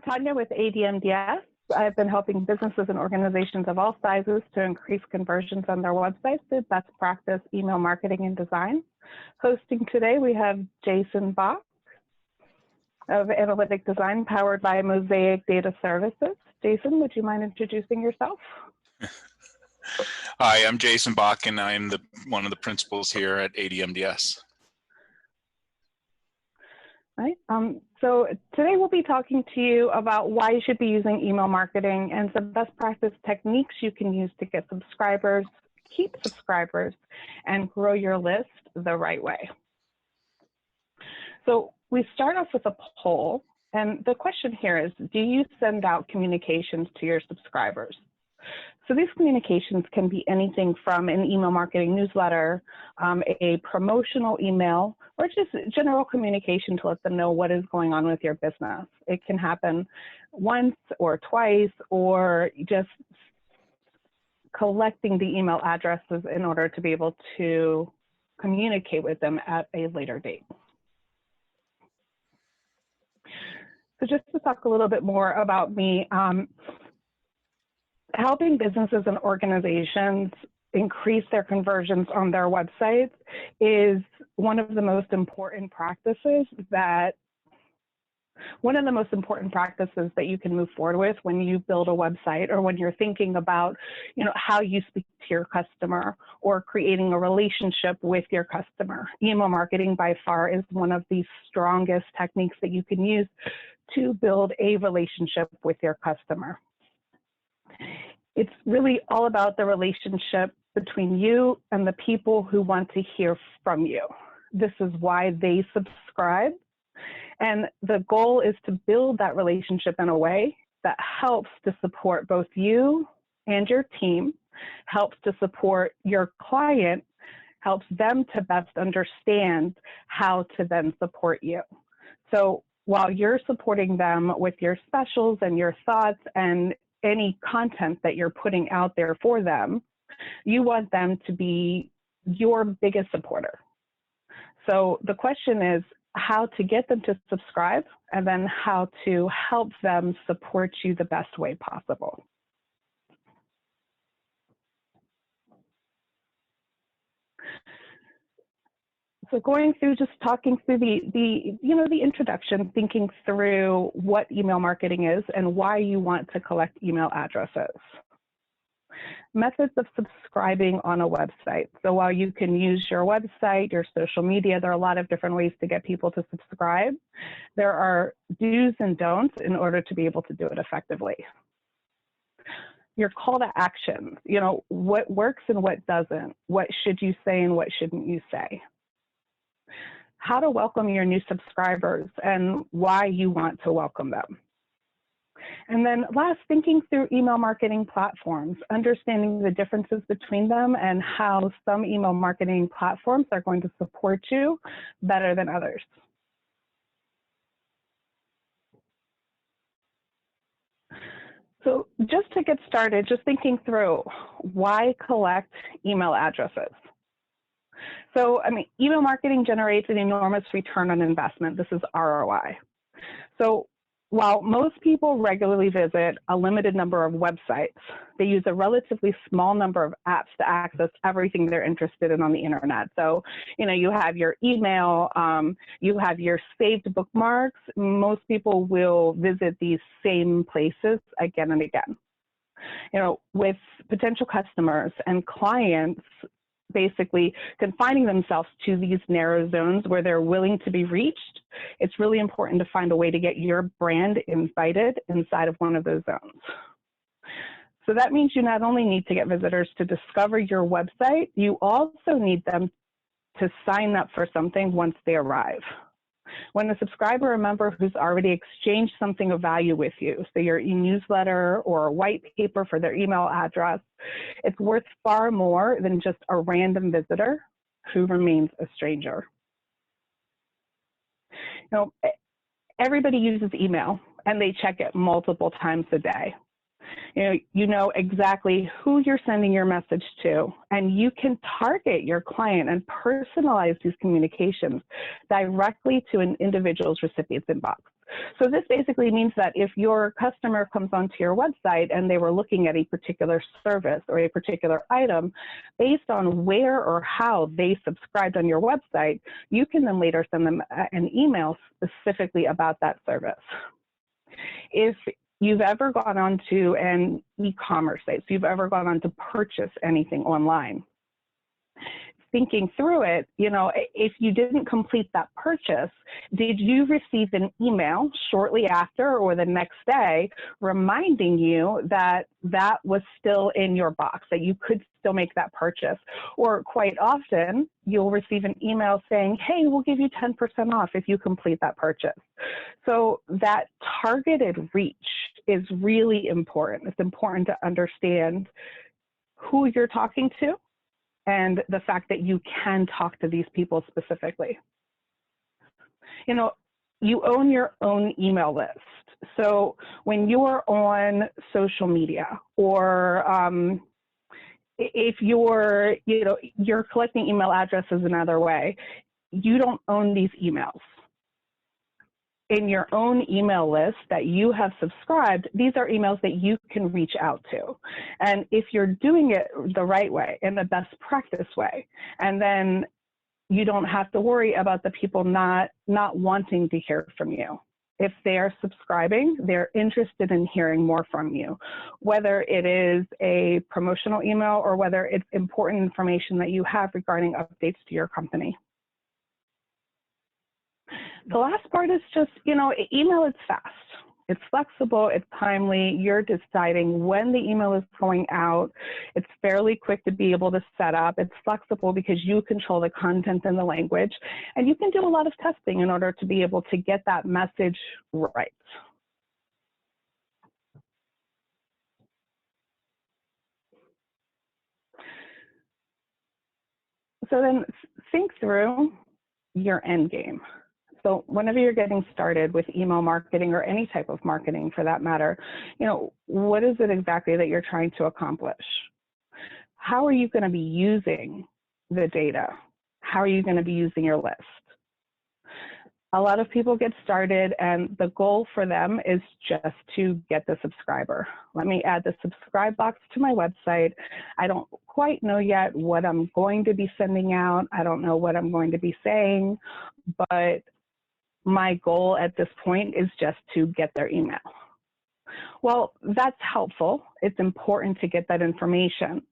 Tanya with ADMDS. I've been helping businesses and organizations of all sizes to increase conversions on their websites through best practice email marketing and design. Hosting today, we have Jason Bach of Analytic Design powered by Mosaic Data Services. Jason, would you mind introducing yourself? Hi, I'm Jason Bach, and I'm one of the principals here at ADMDS. Right. So today we'll be talking to you about why you should be using email marketing and some best practice techniques you can use to get subscribers, keep subscribers, and grow your list the right way. So we start off with a poll, and the question here is, do you send out communications to your subscribers? So these communications can be anything from an email marketing newsletter, a promotional email, or just general communication to let them know what is going on with your business. It can happen once or twice, or just collecting the email addresses in order to be able to communicate with them at a later date. So just to talk a little bit more about me, helping businesses and organizations increase their conversions on their websites is one of the most important practices that you can move forward with when you build a website, or when you're thinking about, how you speak to your customer or creating a relationship with your customer. Email marketing by far is one of the strongest techniques that you can use to build a relationship with your customer. It's really all about the relationship between you and the people who want to hear from you. This is why they subscribe. And the goal is to build that relationship in a way that helps to support both you and your team, helps to support your client, helps them to best understand how to then support you. So while you're supporting them with your specials and your thoughts and any content that you're putting out there for them, you want them to be your biggest supporter. So the question is how to get them to subscribe, and then how to help them support you the best way possible. So going through, just talking through the introduction, thinking through what email marketing is and why you want to collect email addresses. Methods of subscribing on a website. So while you can use your website, your social media, there are a lot of different ways to get people to subscribe. There are do's and don'ts in order to be able to do it effectively. Your call to action, what works and what doesn't. What should you say and what shouldn't you say? How to welcome your new subscribers and why you want to welcome them. And then last, thinking through email marketing platforms, understanding the differences between them and how some email marketing platforms are going to support you better than others. So just to get started, just thinking through why collect email addresses. So, email marketing generates an enormous return on investment. This is ROI. So while most people regularly visit a limited number of websites, they use a relatively small number of apps to access everything they're interested in on the internet. So, you have your email, you have your saved bookmarks. Most people will visit these same places again and again. With potential customers and clients basically confining themselves to these narrow zones where they're willing to be reached, it's really important to find a way to get your brand invited inside of one of those zones. So that means you not only need to get visitors to discover your website, you also need them to sign up for something once they arrive. When a subscriber or member who's already exchanged something of value with you, so your e-newsletter or a white paper for their email address, it's worth far more than just a random visitor who remains a stranger. Everybody uses email and they check it multiple times a day. You know exactly who you're sending your message to, and you can target your client and personalize these communications directly to an individual's recipient's inbox. So this basically means that if your customer comes onto your website and they were looking at a particular service or a particular item, based on where or how they subscribed on your website, you can then later send them an email specifically about that service. If you've ever gone onto an e-commerce site, so you've ever gone on to purchase anything online, thinking through it, you know, if you didn't complete that purchase, did you receive an email shortly after or the next day reminding you that that was still in your box, that you could still make that purchase? Or quite often, you'll receive an email saying, hey, we'll give you 10% off if you complete that purchase. So that targeted reach is really important. It's important to understand who you're talking to and the fact that you can talk to these people specifically. You know, you own your own email list. So when you're on social media, or if you're, you know, you're collecting email addresses another way, you don't own these emails. In your own email list that you have subscribed, these are emails that you can reach out to. And if you're doing it the right way, in the best practice way, and then you don't have to worry about the people not wanting to hear from you. If they're subscribing, they're interested in hearing more from you, whether it is a promotional email or whether it's important information that you have regarding updates to your company. The last part is just, you know, email is fast. It's flexible, it's timely. You're deciding when the email is going out. It's fairly quick to be able to set up. It's flexible because you control the content and the language. And you can do a lot of testing in order to be able to get that message right. So then think through your end game. So whenever you're getting started with email marketing, or any type of marketing for that matter, you know, what is it exactly that you're trying to accomplish? How are you going to be using the data? How are you going to be using your list? A lot of people get started and the goal for them is just to get the subscriber. Let me add the subscribe box to my website. I don't quite know yet what I'm going to be sending out. I don't know what I'm going to be saying, but my goal at this point is just to get their email. Well, that's helpful. It's important to get that information.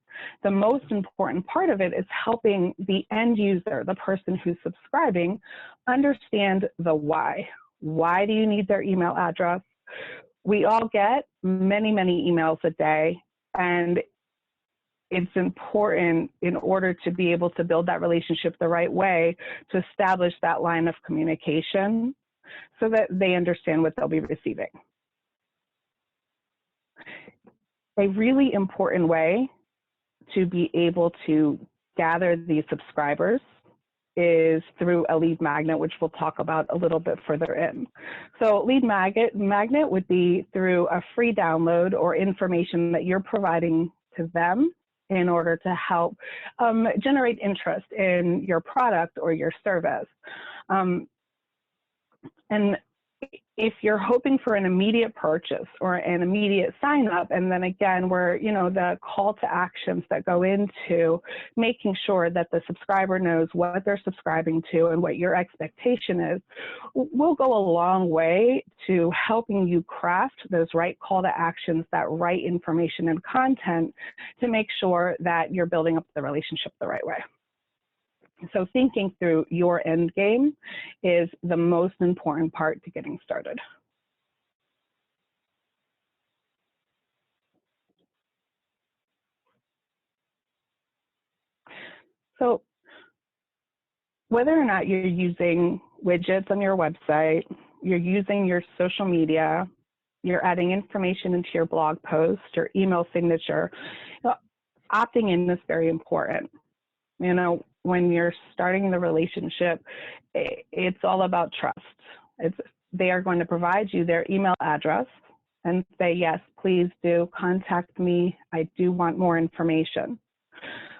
The most important part of it is helping the end user, the person who's subscribing, understand the why. Why do you need their email address? We all get many, many emails a day, and it's important, in order to be able to build that relationship the right way, to establish that line of communication so that they understand what they'll be receiving. A really important way to be able to gather these subscribers is through a lead magnet, which we'll talk about a little bit further in. So lead magnet would be through a free download or information that you're providing to them in order to help generate interest in your product or your service. And if you're hoping for an immediate purchase or an immediate sign up, and then again, where, you know, the call to actions that go into making sure that the subscriber knows what they're subscribing to and what your expectation is, will go a long way to helping you craft those right call to actions, that right information and content, to make sure that you're building up the relationship the right way. So thinking through your end game is the most important part to getting started. So whether or not you're using widgets on your website, you're using your social media, you're adding information into your blog post, your email signature, opting in is very important. You know, when you're starting the relationship, it's all about trust. They are going to provide you their email address and say, yes, please do contact me. I do want more information.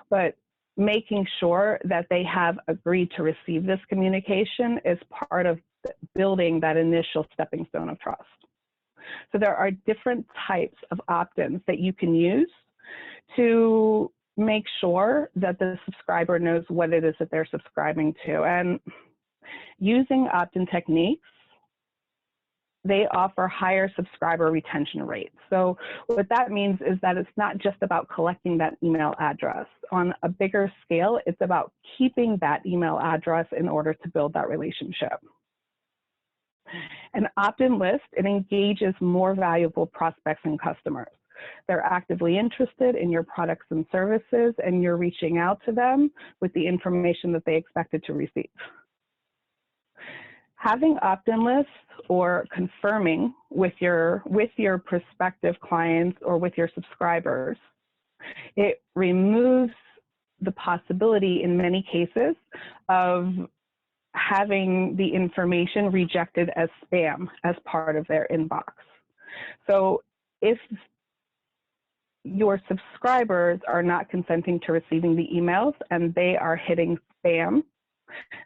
But making sure that they have agreed to receive this communication is part of building that initial stepping stone of trust. So there are different types of opt-ins that you can use to make sure that the subscriber knows what it is that they're subscribing to. And using opt-in techniques, they offer higher subscriber retention rates. So what that means is that it's not just about collecting that email address. On a bigger scale, it's about keeping that email address in order to build that relationship. An opt-in list, it engages more valuable prospects and customers. They're actively interested in your products and services, and you're reaching out to them with the information that they expected to receive. Having opt-in lists or confirming with your prospective clients or with your subscribers, it removes the possibility in many cases of having the information rejected as spam as part of their inbox. So if your subscribers are not consenting to receiving the emails and they are hitting spam,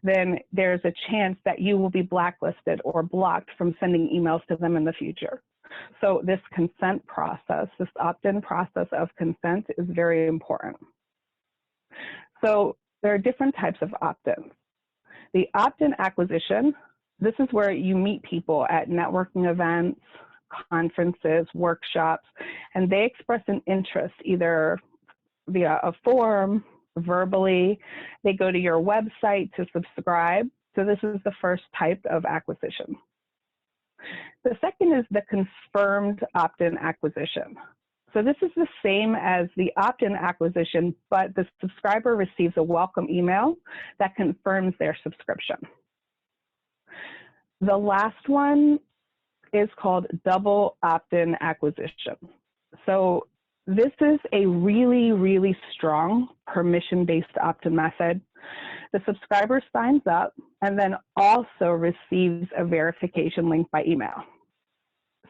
then there's a chance that you will be blacklisted or blocked from sending emails to them in the future. So this consent process, this opt-in process of consent is very important. So there are different types of opt-ins. The opt-in acquisition, this is where you meet people at networking events, conferences, workshops, and they express an interest either via a form, verbally, they go to your website to subscribe. So this is the first type of acquisition. The second is the confirmed opt-in acquisition. So this is the same as the opt-in acquisition, but the subscriber receives a welcome email that confirms their subscription. The last one is called double opt-in acquisition. So this is a really, really strong permission-based opt-in method. The subscriber signs up and then also receives a verification link by email.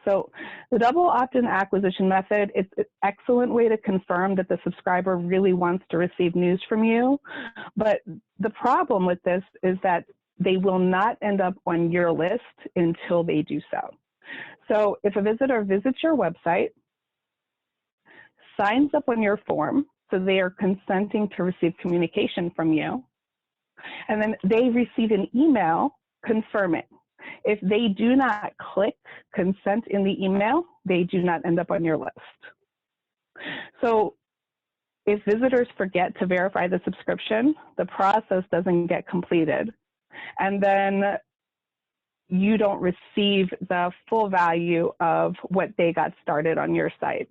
So the double opt-in acquisition method, it's an excellent way to confirm that the subscriber really wants to receive news from you. But the problem with this is that they will not end up on your list until they do so. So if a visitor visits your website, signs up on your form, so they are consenting to receive communication from you, and then they receive an email confirming. If they do not click consent in the email, they do not end up on your list. So if visitors forget to verify the subscription, the process doesn't get completed. And then you don't receive the full value of what they got started on your site.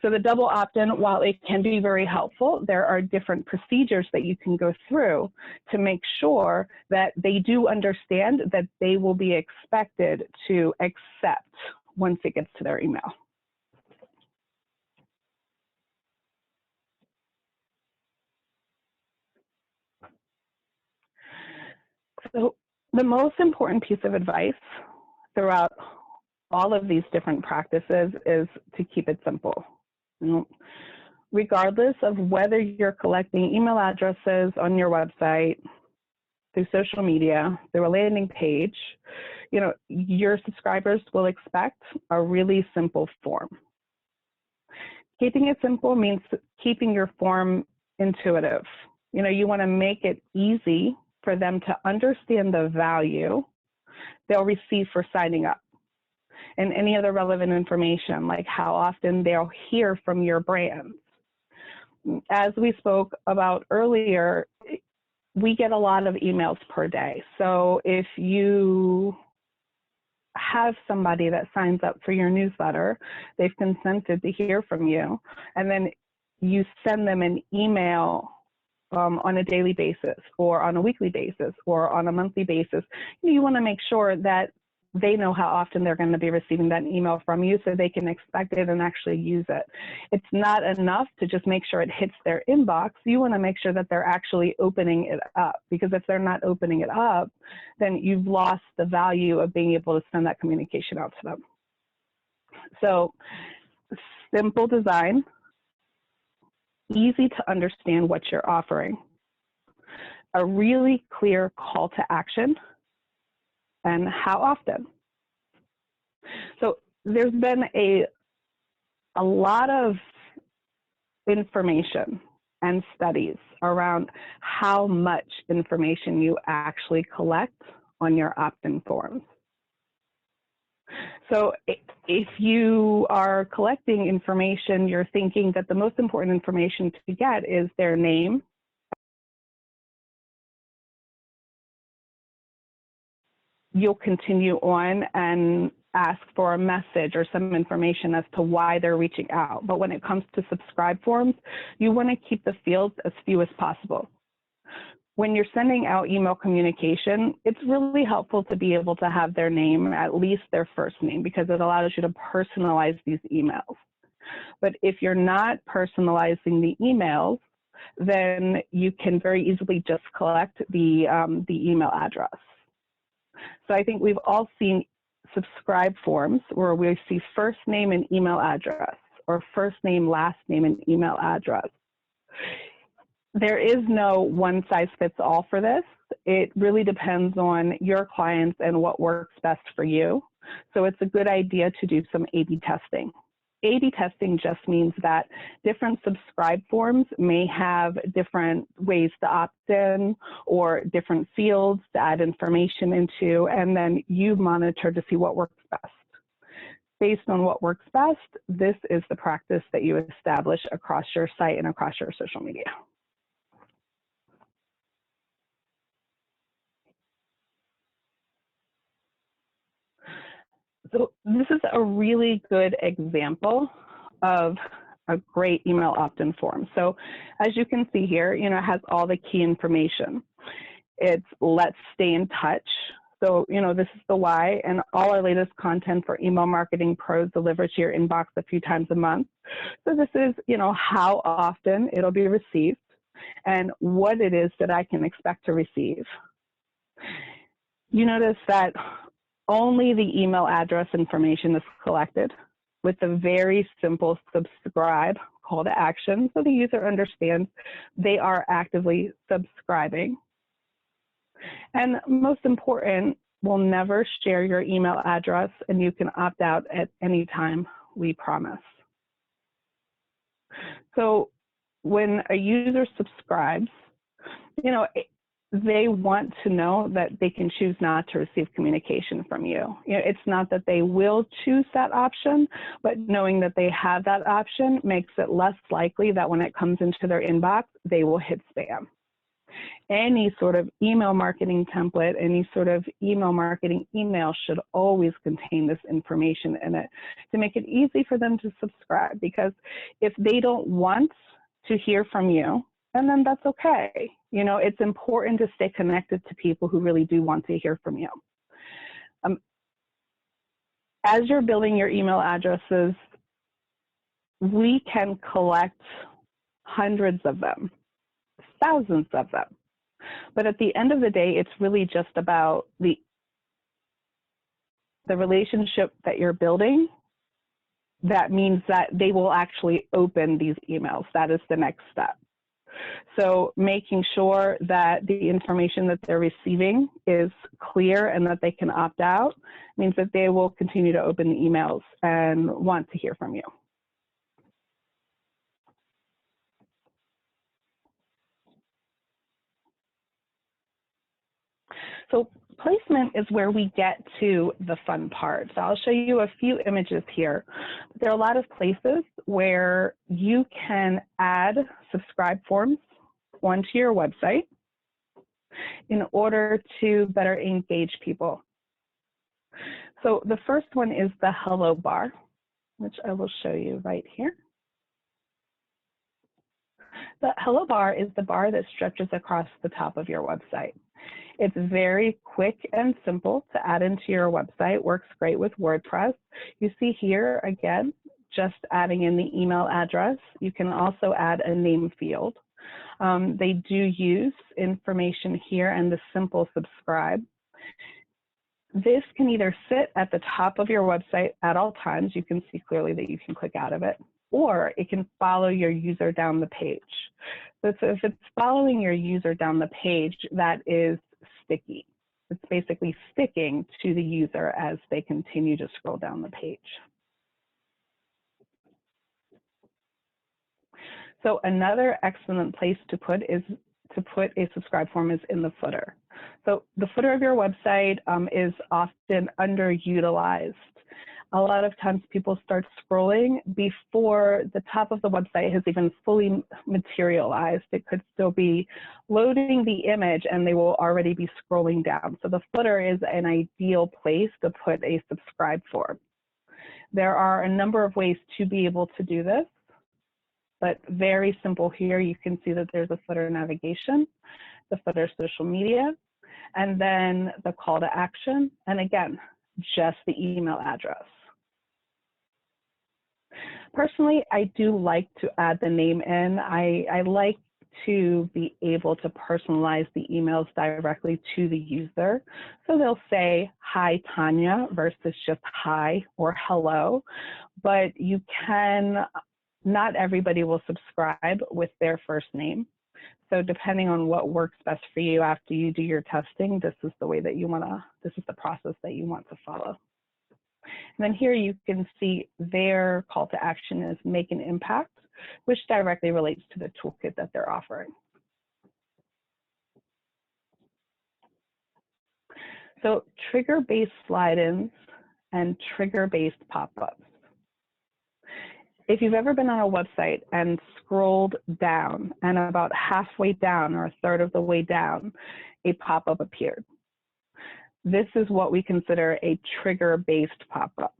So the double opt-in, while it can be very helpful, there are different procedures that you can go through to make sure that they do understand that they will be expected to accept once it gets to their email. So the most important piece of advice throughout all of these different practices is to keep it simple. Regardless of whether you're collecting email addresses on your website, through social media, through a landing page, your subscribers will expect a really simple form. Keeping it simple means keeping your form intuitive. You want to make it easy for them to understand the value they'll receive for signing up, and any other relevant information, like how often they'll hear from your brand. As we spoke about earlier, we get a lot of emails per day. So if you have somebody that signs up for your newsletter, they've consented to hear from you, and then you send them an email on a daily basis or on a weekly basis or on a monthly basis, you want to make sure that they know how often they're going to be receiving that email from you so they can expect it and actually use it. It's not enough to just make sure it hits their inbox. You want to make sure that they're actually opening it up, because if they're not opening it up, then you've lost the value of being able to send that communication out to them. So simple design, easy to understand what you're offering. a really clear call to action, and how often. So there's been a lot of information and studies around how much information you actually collect on your opt-in forms. So if you are collecting information, you're thinking that the most important information to get is their name, you'll continue on and ask for a message or some information as to why they're reaching out. But when it comes to subscribe forms, you want to keep the fields as few as possible. When you're sending out email communication, it's really helpful to be able to have their name, at least their first name, because it allows you to personalize these emails. But if you're not personalizing the emails, then you can very easily just collect the email address. So I think we've all seen subscribe forms where we see first name and email address, or first name, last name, and email address. There is no one size fits all for this. It really depends on your clients and what works best for you. So it's a good idea to do some A/B testing. A/B testing just means that different subscribe forms may have different ways to opt in or different fields to add information into, and then you monitor to see what works best. Based on what works best, this is the practice that you establish across your site and across your social media. So this is a really good example of a great email opt-in form. So as you can see here, it has all the key information. It's let's stay in touch. So, this is the why, and all our latest content for email marketing pros delivered to your inbox a few times a month. So this is, how often it'll be received and what it is that I can expect to receive. You notice that only the email address information is collected with a very simple subscribe call to action, so the user understands they are actively subscribing. And most important, we'll never share your email address, and you can opt out at any time, we promise. So when a user subscribes, they want to know that they can choose not to receive communication from you. It's not that they will choose that option, but knowing that they have that option makes it less likely that when it comes into their inbox, they will hit spam. Any sort of email marketing template, any sort of email marketing email should always contain this information in it to make it easy for them to subscribe. Because if they don't want to hear from you, and then that's okay. It's important to stay connected to people who really do want to hear from you. As you're building your email addresses, we can collect hundreds of them, thousands of them. But at the end of the day, it's really just about the relationship that you're building. That means that they will actually open these emails. That is the next step. So making sure that the information that they're receiving is clear and that they can opt out means that they will continue to open the emails and want to hear from you. So placement is where we get to the fun part. So I'll show you a few images here. There are a lot of places where you can add subscribe forms onto your website in order to better engage people. So the first one is the hello bar, which I will show you right here. The hello bar is the bar that stretches across the top of your website. It's very quick and simple to add into your website, works great with WordPress. You see here, again, just adding in the email address. You can also add a name field. They do use information here and the simple subscribe. This can either sit at the top of your website at all times. You can see clearly that you can click out of it, or it can follow your user down the page. So if it's following your user down the page, that is sticky. It's basically sticking to the user as they continue to scroll down the page. So another excellent place to put a subscribe form is in the footer. So the footer of your website is often underutilized. A lot of times people start scrolling before the top of the website has even fully materialized. It could still be loading the image and they will already be scrolling down. So the footer is an ideal place to put a subscribe form. There are a number of ways to be able to do this, but very simple here. You can see that there's a footer navigation, the footer social media, and then the call to action. And again, just the email address. Personally, I do like to add the name in. I like to be able to personalize the emails directly to the user. So they'll say, hi, Tanya, versus just hi or hello. But you can, not everybody will subscribe with their first name. So depending on what works best for you after you do your testing, this is the way that you want to, this is the process that you want to follow. And then here you can see their call to action is make an impact, which directly relates to the toolkit that they're offering. So trigger-based slide-ins and trigger-based pop-ups. If you've ever been on a website and scrolled down and about halfway down or a third of the way down, a pop-up appeared. This is what we consider a trigger-based pop-up.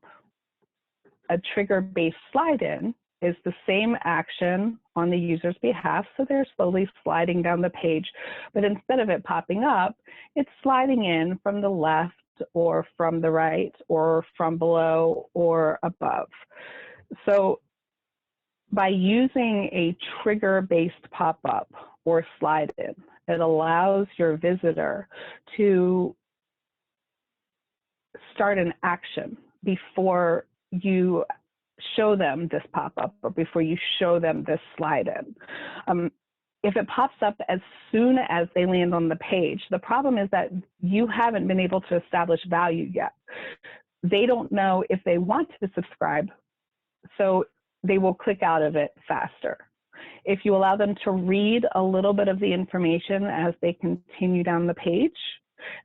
A trigger-based slide-in is the same action on the user's behalf, so they're slowly sliding down the page, but instead of it popping up, it's sliding in from the left or from the right or from below or above. So by using a trigger-based pop-up or slide-in, it allows your visitor to start an action before you show them this pop-up or before you show them this slide-in. If it pops up as soon as they land on the page, the problem is that you haven't been able to establish value yet. They don't know if they want to subscribe, so they will click out of it faster. If you allow them to read a little bit of the information as they continue down the page,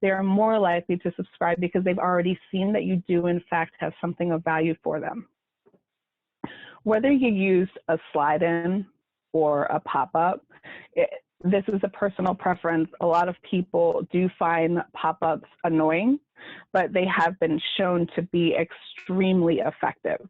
they are more likely to subscribe because they've already seen that you do in fact have something of value for them. Whether you use a slide-in or a pop-up, this is a personal preference. A lot of people do find pop-ups annoying, but they have been shown to be extremely effective.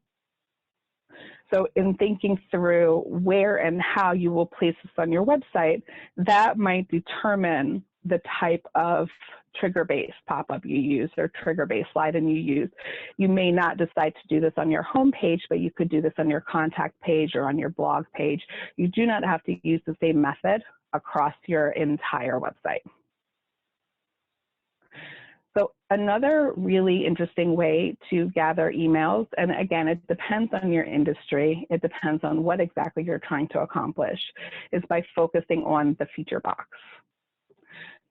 So in thinking through where and how you will place this on your website, that might determine the type of trigger-based pop-up you use or trigger-based slide-in you use. You may not decide to do this on your home page, but you could do this on your contact page or on your blog page. You do not have to use the same method across your entire website. So another really interesting way to gather emails, and again, it depends on your industry, it depends on what exactly you're trying to accomplish, is by focusing on the feature box.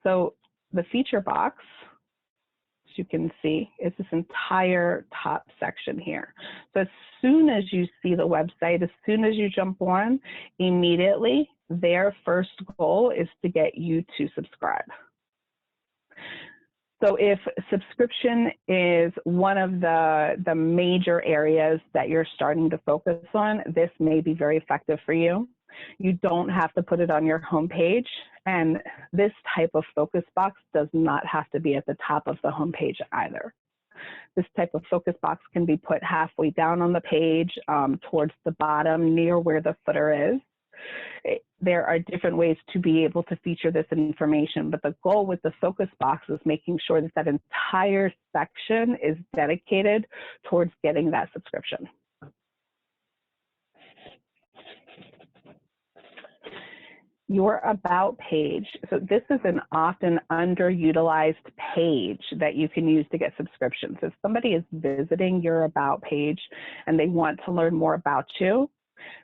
So the feature box, as you can see, is this entire top section here. So as soon as you see the website, as soon as you jump on, immediately their first goal is to get you to subscribe. So if subscription is one of the major areas that you're starting to focus on, this may be very effective for you. You don't have to put it on your homepage, and this type of focus box does not have to be at the top of the homepage either. This type of focus box can be put halfway down on the page, towards the bottom near where the footer is. There are different ways to be able to feature this information, but the goal with the focus box is making sure that that entire section is dedicated towards getting that subscription. Your About page. So this is an often underutilized page that you can use to get subscriptions. If somebody is visiting your About page and they want to learn more about you,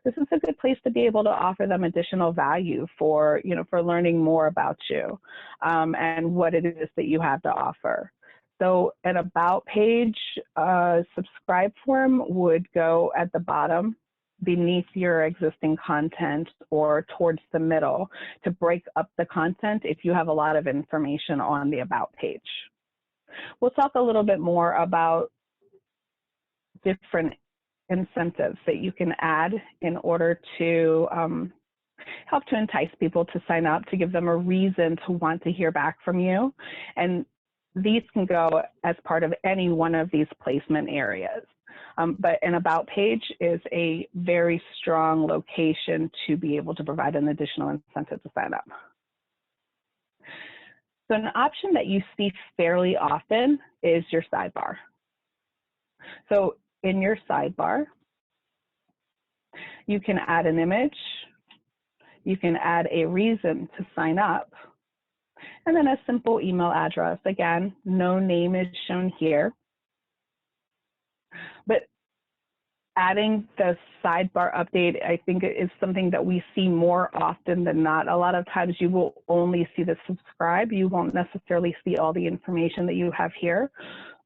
This is a good place to be able to offer them additional value for, for learning more about you and what it is that you have to offer. So an about page subscribe form would go at the bottom beneath your existing content or towards the middle to break up the content if you have a lot of information on the about page. We'll talk a little bit more about different incentives that you can add in order to help to entice people to sign up, to give them a reason to want to hear back from you. And these can go as part of any one of these placement areas. But an about page is a very strong location to be able to provide an additional incentive to sign up. So an option that you see fairly often is your sidebar. So in your sidebar, you can add an image, you can add a reason to sign up, and then a simple email address. Again, no name is shown here. But adding the sidebar update, I think, is something that we see more often than not. A lot of times you will only see the subscribe. You won't necessarily see all the information that you have here.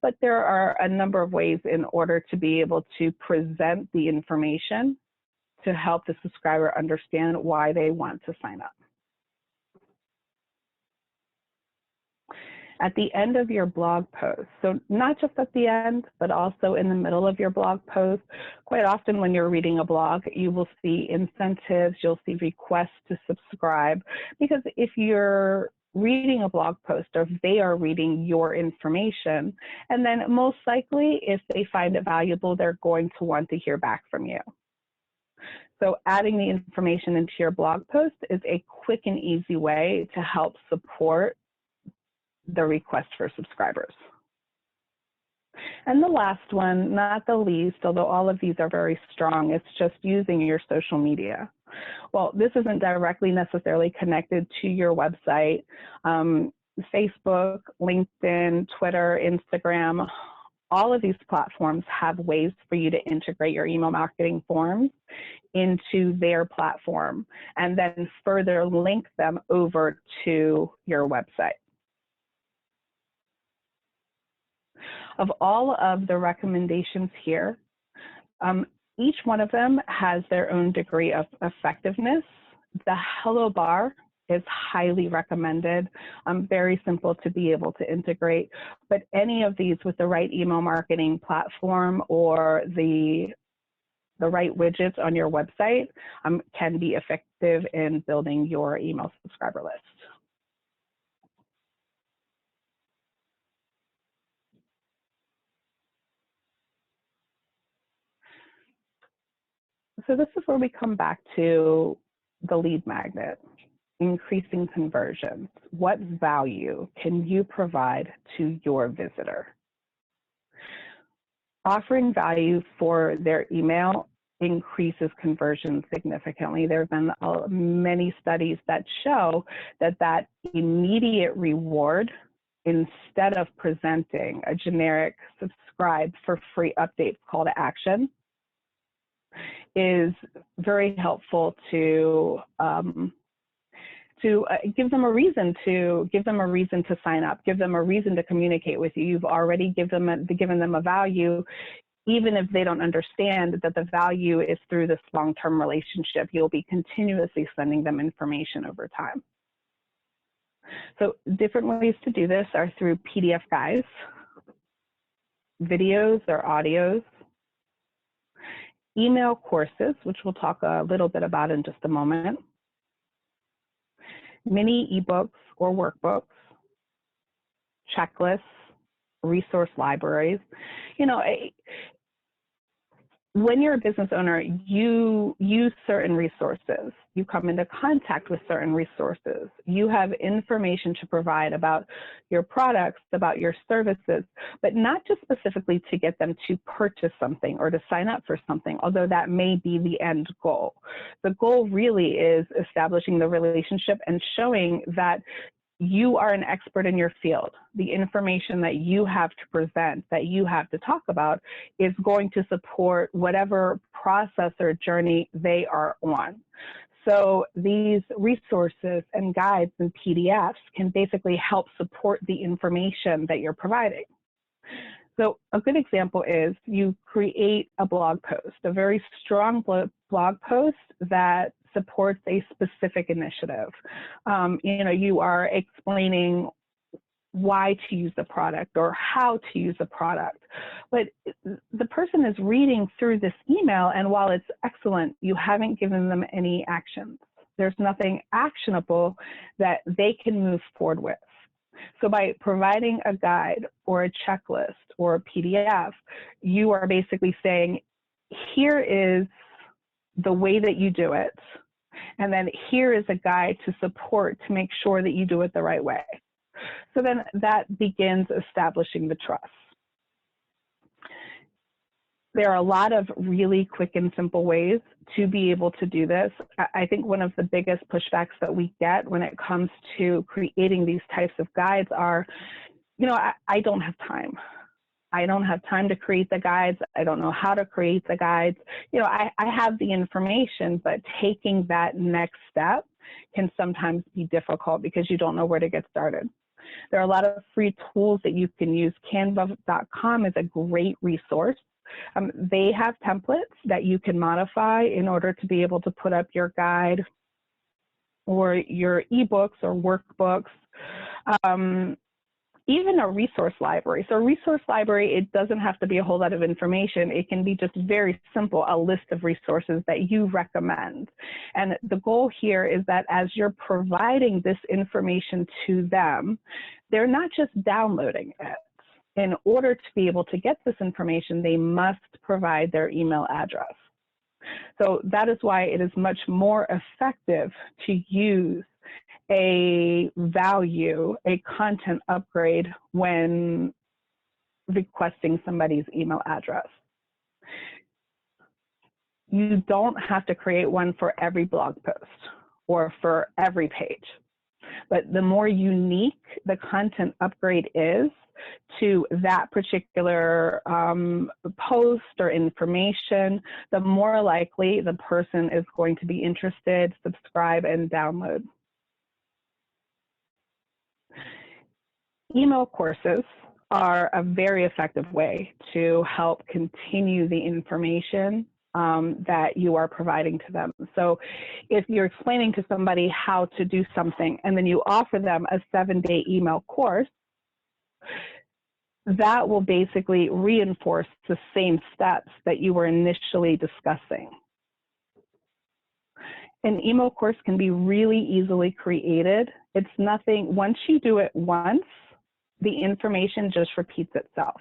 But there are a number of ways in order to be able to present the information to help the subscriber understand why they want to sign up. At the end of your blog post, so not just at the end, but also in the middle of your blog post, quite often when you're reading a blog, you will see incentives, you'll see requests to subscribe, because if you're reading a blog post or if they are reading your information, and then most likely if they find it valuable, they're going to want to hear back from you. So adding the information into your blog post is a quick and easy way to help support the request for subscribers. And the last one, not the least, although all of these are very strong, it's just using your social media. Well, this isn't directly necessarily connected to your website. Facebook, LinkedIn, Twitter, Instagram, all of these platforms have ways for you to integrate your email marketing forms into their platform and then further link them over to your website. Of all of the recommendations here, each one of them has their own degree of effectiveness. The Hello Bar is highly recommended, very simple to be able to integrate, but any of these with the right email marketing platform or the right widgets on your website can be effective in building your email subscriber list. So this is where we come back to the lead magnet, increasing conversions. What value can you provide to your visitor? Offering value for their email increases conversion significantly. There have been many studies that show that that immediate reward, instead of presenting a generic subscribe for free updates call to action, is very helpful to give them a reason to sign up, give them a reason to communicate with you. You've already given them a value, even if they don't understand that the value is through this long-term relationship. You'll be continuously sending them information over time. So different ways to do this are through PDF guides, videos or audios, email courses, which we'll talk a little bit about in just a moment, mini ebooks or workbooks, checklists, resource libraries. When you're a business owner, you use certain resources. You come into contact with certain resources. You have information to provide about your products, about your services, but not just specifically to get them to purchase something or to sign up for something, although that may be the end goal. The goal really is establishing the relationship and showing that you are an expert in your field. The information that you have to present, that you have to talk about, is going to support whatever process or journey they are on. So these resources and guides and PDFs can basically help support the information that you're providing. So a good example is you create a blog post, a very strong blog post that supports a specific initiative. You are explaining why to use the product or how to use the product. But the person is reading through this email, and while it's excellent, you haven't given them any actions. There's nothing actionable that they can move forward with. So by providing a guide or a checklist or a PDF, you are basically saying, here is the way that you do it, and then here is a guide to support to make sure that you do it the right way. So then that begins establishing the trust. There are a lot of really quick and simple ways to be able to do this. I think one of the biggest pushbacks that we get when it comes to creating these types of guides are, I don't have time. I don't have time to create the guides. I don't know how to create the guides. I have the information, but taking that next step can sometimes be difficult because you don't know where to get started. There are a lot of free tools that you can use. Canva.com is a great resource. They have templates that you can modify in order to be able to put up your guide or your ebooks or workbooks. Even a resource library. So a resource library, it doesn't have to be a whole lot of information. It can be just very simple, a list of resources that you recommend. And the goal here is that as you're providing this information to them, they're not just downloading it. In order to be able to get this information, they must provide their email address. So that is why it is much more effective to use a content upgrade when requesting somebody's email address. You don't have to create one for every blog post or for every page, but the more unique the content upgrade is to that particular post or information, the more likely the person is going to be interested, subscribe, and download. Email courses are a very effective way to help continue the information that you are providing to them. So if you're explaining to somebody how to do something and then you offer them a 7-day email course, that will basically reinforce the same steps that you were initially discussing. An email course can be really easily created. It's nothing, once you do it once, the information just repeats itself.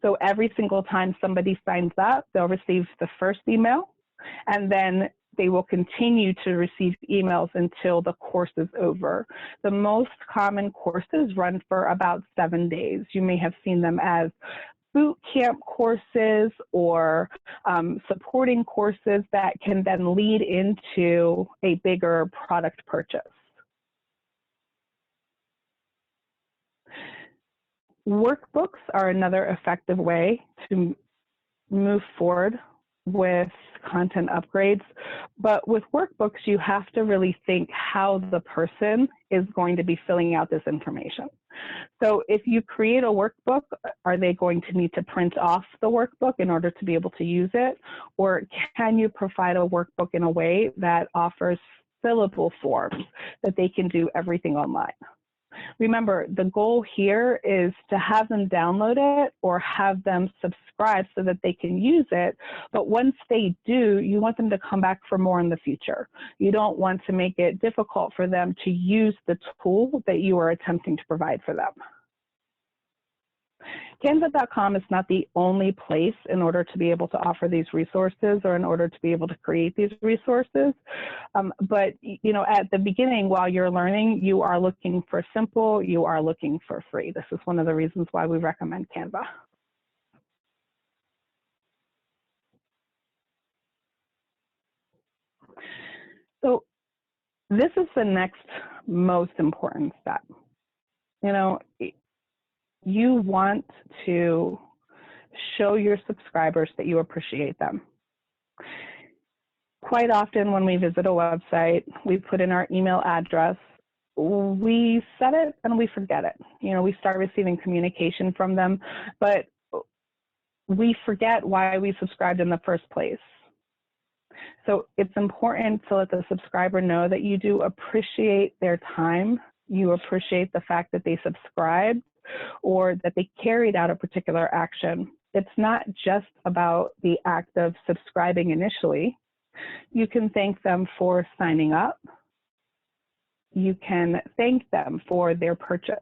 So every single time somebody signs up, they'll receive the first email, and then they will continue to receive emails until the course is over. The most common courses run for about 7 days. You may have seen them as boot camp courses or supporting courses that can then lead into a bigger product purchase. Workbooks are another effective way to move forward with content upgrades, but with workbooks, you have to really think how the person is going to be filling out this information. So if you create a workbook, are they going to need to print off the workbook in order to be able to use it? Or can you provide a workbook in a way that offers fillable forms that they can do everything online? Remember, the goal here is to have them download it or have them subscribe so that they can use it. But once they do, you want them to come back for more in the future. You don't want to make it difficult for them to use the tool that you are attempting to provide for them. Canva.com is not the only place in order to be able to offer these resources or in order to be able to create these resources. But at the beginning, while you're learning, you are looking for simple, you are looking for free. This is one of the reasons why we recommend Canva. So this is the next most important step. You know, you want to show your subscribers that you appreciate them. Quite often when we visit a website, we put in our email address, we set it and we forget it. You know, we start receiving communication from them, but we forget why we subscribed in the first place. So it's important to let the subscriber know that you do appreciate their time. You appreciate the fact that they subscribed or that they carried out a particular action. It's not just about the act of subscribing initially. You can thank them for signing up. You can thank them for their purchase,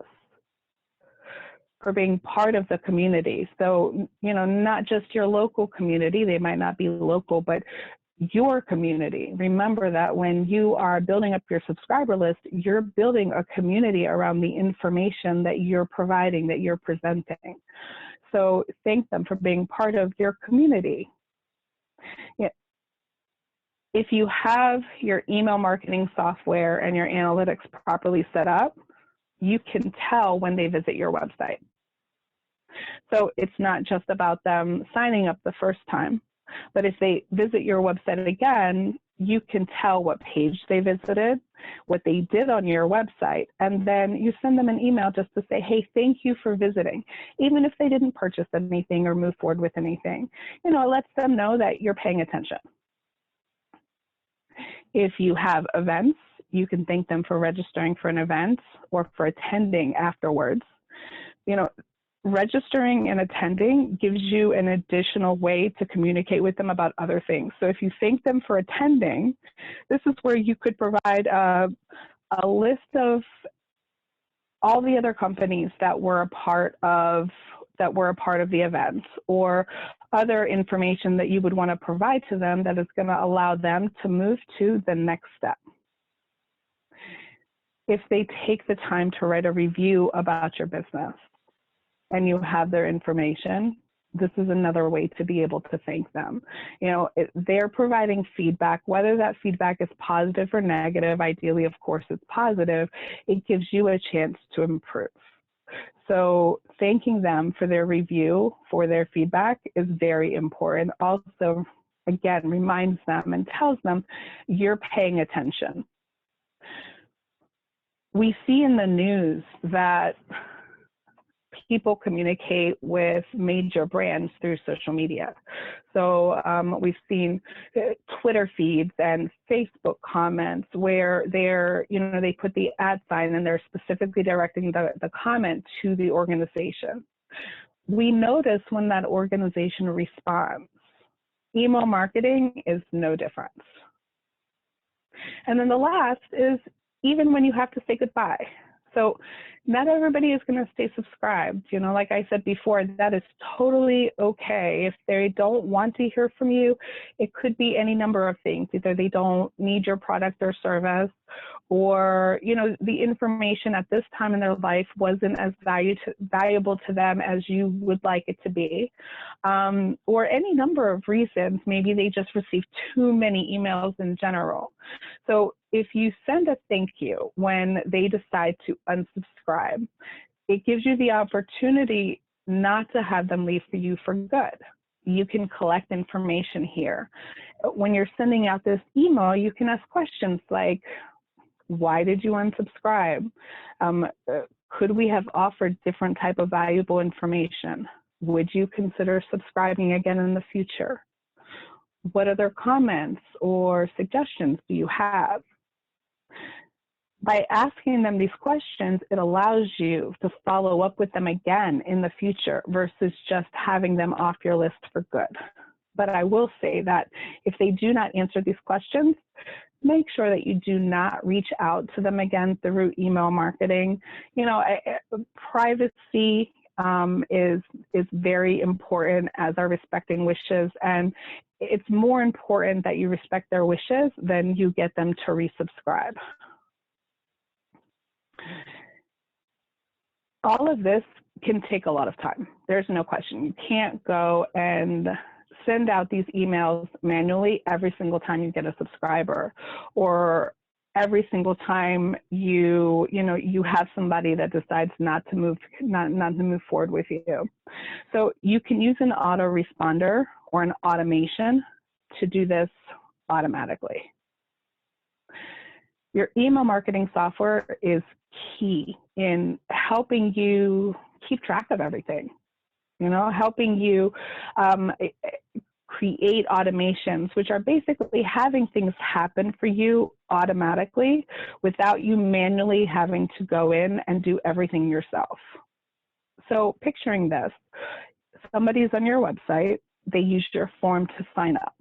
for being part of the community. So, you know, not just your local community, they might not be local, but your community. Remember that when you are building up your subscriber list, you're building a community around the information that you're providing, that you're presenting. So thank them for being part of your community. Yeah. If you have your email marketing software and your analytics properly set up, you can tell when they visit your website. So it's not just about them signing up the first time, but if they visit your website again, you can tell what page they visited, what they did on your website, and then you send them an email just to say, hey, thank you for visiting. Even if they didn't purchase anything or move forward with anything, you know, it lets them know that you're paying attention. If you have events, you can thank them for registering for an event or for attending afterwards. You know, registering and attending gives you an additional way to communicate with them about other things. So if you thank them for attending, this is where you could provide a list of all the other companies that were a part of the event, or other information that you would want to provide to them that is going to allow them to move to the next step. If they take the time to write a review about your business and you have their information, this is another way to be able to thank them. You know, they're providing feedback, whether that feedback is positive or negative. Ideally, of course, it's positive. It gives you a chance to improve. So thanking them for their review, for their feedback is very important. Also, again, reminds them and tells them you're paying attention. We see in the news that people communicate with major brands through social media. So we've seen Twitter feeds and Facebook comments where they put the ad sign and they're specifically directing the comment to the organization. We notice when that organization responds. Email marketing is no different. And then the last is even when you have to say goodbye. So not everybody is going to stay subscribed. You know, like I said before, that is totally okay. If they don't want to hear from you, it could be any number of things. Either they don't need your product or service, or, you know, the information at this time in their life wasn't as valuable to them as you would like it to be, or any number of reasons. Maybe they just received too many emails in general. So if you send a thank you when they decide to unsubscribe, it gives you the opportunity not to have them leave for you for good. You can collect information here. When you're sending out this email, you can ask questions like, why did you unsubscribe? Could we have offered different type of valuable information? Would you consider subscribing again in the future? What other comments or suggestions do you have? By asking them these questions, it allows you to follow up with them again in the future versus just having them off your list for good. But I will say that if they do not answer these questions, make sure that you do not reach out to them again through email marketing. You know, privacy is very important, as are respecting wishes, and it's more important that you respect their wishes than you get them to resubscribe. All of this can take a lot of time. There's no question. You can't go and send out these emails manually every single time you get a subscriber, or every single time you have somebody that decides not to move forward with you. So you can use an autoresponder or an automation to do this automatically. Your email marketing software is key in helping you keep track of everything, helping you create automations, which are basically having things happen for you automatically without you manually having to go in and do everything yourself. So picturing this, somebody's on your website, they use your form to sign up.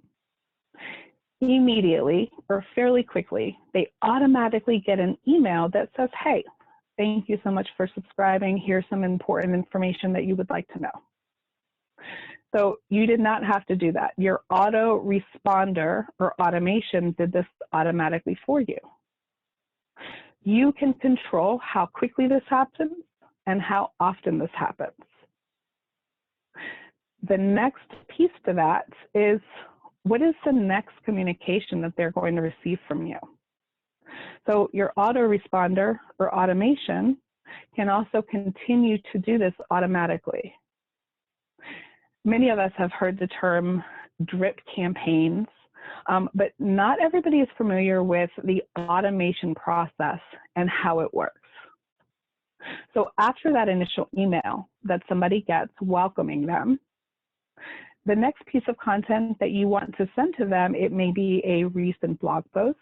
Immediately or fairly quickly, they automatically get an email that says, hey, thank you so much for subscribing. Here's some important information that you would like to know. So you did not have to do that. Your autoresponder or automation did this automatically for you. You can control how quickly this happens and how often this happens. The next piece to that is, what is the next communication that they're going to receive from you? So your autoresponder or automation can also continue to do this automatically. Many of us have heard the term drip campaigns, but not everybody is familiar with the automation process and how it works. So after that initial email that somebody gets welcoming them, the next piece of content that you want to send to them, it may be a recent blog post.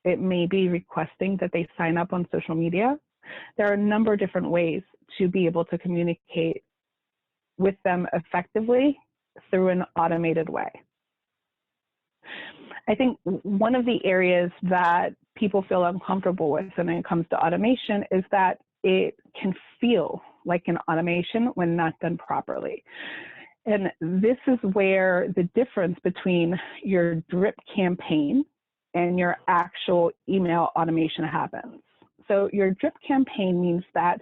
It may be requesting that they sign up on social media. There are a number of different ways to be able to communicate with them effectively through an automated way. I think one of the areas that people feel uncomfortable with when it comes to automation is that it can feel like an automation when not done properly. And this is where the difference between your drip campaign and your actual email automation happens. So your drip campaign means that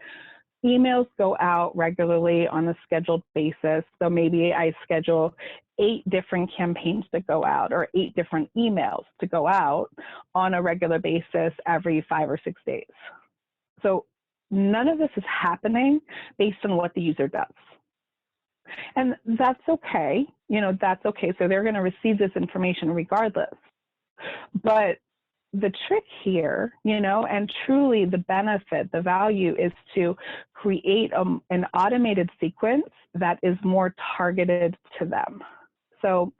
emails go out regularly on a scheduled basis. So maybe I schedule 8 different campaigns to go out or 8 different emails to go out on a regular basis every 5 or 6 days. So none of this is happening based on what the user does. And that's okay, that's okay. So they're going to receive this information regardless. But the trick here, and truly the benefit, the value is to create an automated sequence that is more targeted to them. So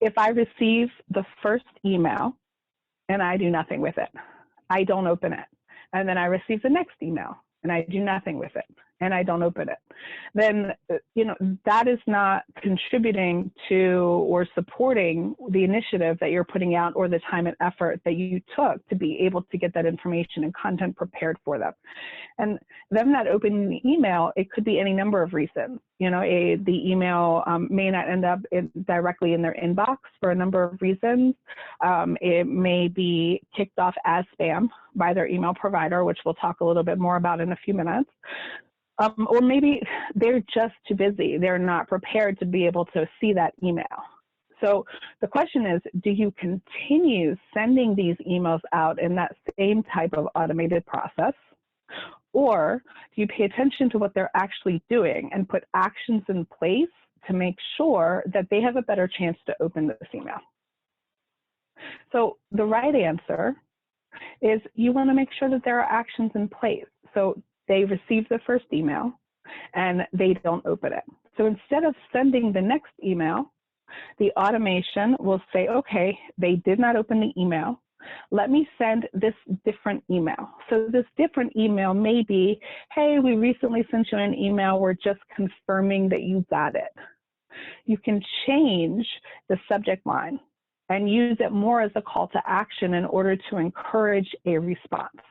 if I receive the first email and I do nothing with it, I don't open it. And then I receive the next email and I do nothing with it and I don't open it, then, that is not contributing to or supporting the initiative that you're putting out or the time and effort that you took to be able to get that information and content prepared for them. And them not opening the email, it could be any number of reasons. The email may not end up directly in their inbox for a number of reasons. It may be kicked off as spam by their email provider, which we'll talk a little bit more about in a few minutes. Or maybe they're just too busy. They're not prepared to be able to see that email. So the question is, do you continue sending these emails out in that same type of automated process? Or do you pay attention to what they're actually doing and put actions in place to make sure that they have a better chance to open this email? So the right answer is you want to make sure that there are actions in place. So they receive the first email and they don't open it. So instead of sending the next email, the automation will say, okay, they did not open the email. Let me send this different email. So this different email may be, hey, we recently sent you an email. We're just confirming that you got it. You can change the subject line and use it more as a call to action in order to encourage a response.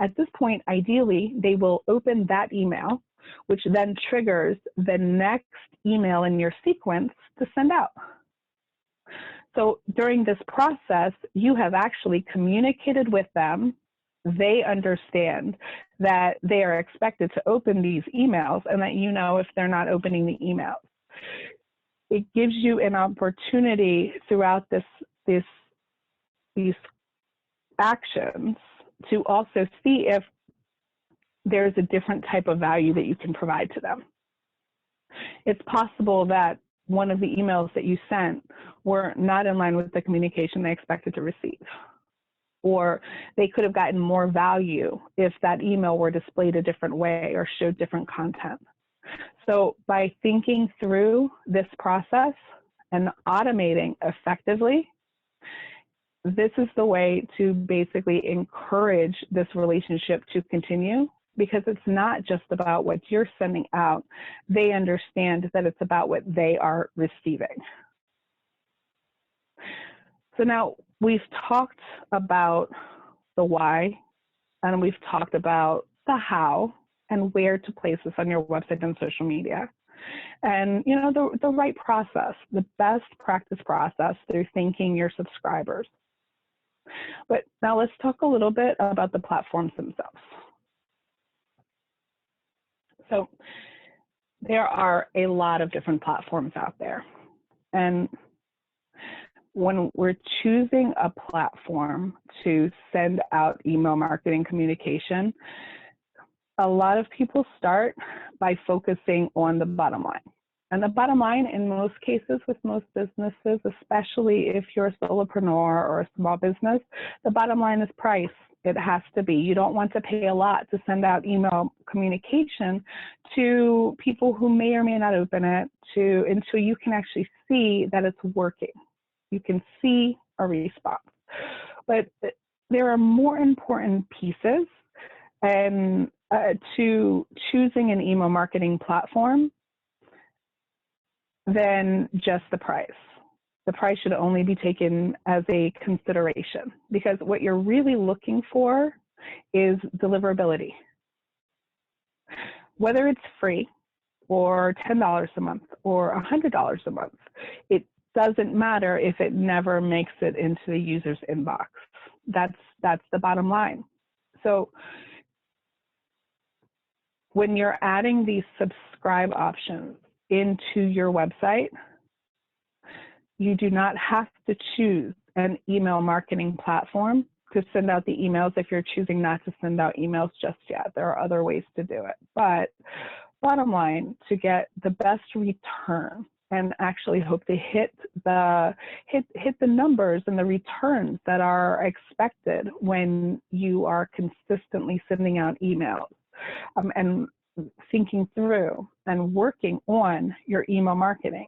At this point, ideally, they will open that email, which then triggers the next email in your sequence to send out. So during this process, you have actually communicated with them. They understand that they are expected to open these emails and that if they're not opening the emails. It gives you an opportunity throughout these actions to also see if there's a different type of value that you can provide to them. It's possible that one of the emails that you sent were not in line with the communication they expected to receive, or they could have gotten more value if that email were displayed a different way or showed different content. So by thinking through this process and automating effectively, this is the way to basically encourage this relationship to continue, because it's not just about what you're sending out. They understand that it's about what they are receiving. So now we've talked about the why, and we've talked about the how and where to place this on your website and social media. And you know, the right process, the best practice process through thanking your subscribers. But now let's talk a little bit about the platforms themselves. So there are a lot of different platforms out there. And when we're choosing a platform to send out email marketing communication, a lot of people start by focusing on the bottom line. And the bottom line in most cases with most businesses, especially if you're a solopreneur or a small business, the bottom line is price. It has to be. You don't want to pay a lot to send out email communication to people who may or may not open it until you can actually see that it's working. You can see a response. But there are more important pieces and to choosing an email marketing platform than just the price. The price should only be taken as a consideration, because what you're really looking for is deliverability. Whether it's free or $10 a month or $100 a month, it doesn't matter if it never makes it into the user's inbox. That's the bottom line. So when you're adding these subscribe options into your website, you do not have to choose an email marketing platform to send out the emails if you're choosing not to send out emails just yet. There are other ways to do it. But bottom line, to get the best return and actually hope to hit the numbers and the returns that are expected when you are consistently sending out emails, and thinking through and working on your email marketing.